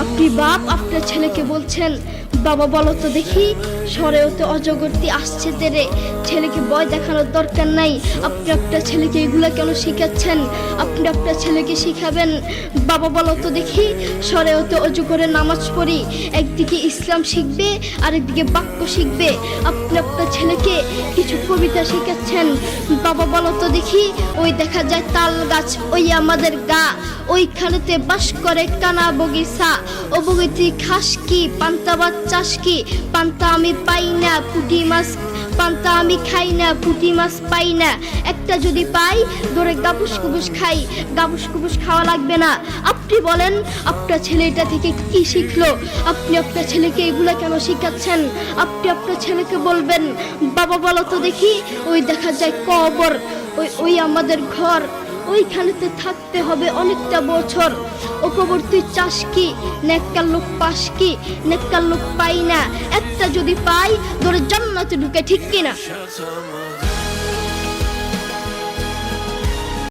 আপনি বাপ আপনার ছেলেকে বলছেন, বাবা বলো তো দেখি সরেও তো অজগরটি আসছে তেরে, ছেলেকে ভয় দেখানোর দরকার নাই। আপনি আপনার ছেলেকে এগুলা কেন শিখাচ্ছেন? আপনি আপনার ছেলেকে শিখাবেন, বাবা বলো তো দেখি সরেও তো অজু করে নামাজ পড়ি। একদিকে ইসলাম শিখবে আর একদিকে বাক্য শিখবে। আপনি আপনার ছেলেকে কিছু কবিতা শিখাচ্ছেন, বাবা বলো তো দেখি ওই দেখা যায় তাল গাছ ওই আমাদের গা, ওইখানেতে বাস করে কানা বগিচা। ও বগিতি খাস কি পান্তা ভাত চাষ কি, পান্তা আমি পাই না পুঁটি মাছ, পান্তা আমি খাই না পুঁটি মাছ পাই না। একটা যদি পাই ধরে গাবুস কুবুস খাই, গাবুস কুবুস খাওয়া লাগবে না। আপনি বলেন আপনার ছেলে এটা থেকে কি শিখলো? আপনি আপনার ছেলেকে এগুলা কেন শিখাচ্ছেন? আপনি আপনার ছেলেকে বলবেন, বাবা বলো তো দেখি ওই দেখা যায় কবর, ওই আমাদের ঘর, ওইখানেতে থাকতে হবে অনেকটা বছর। ও কবর তুই চাস কি, নেককার লোক পাস কি, নেককার লোক পাই না। একটা যদি পাই ধরে জান্নাতে ঢুকে, ঠিক কিনা?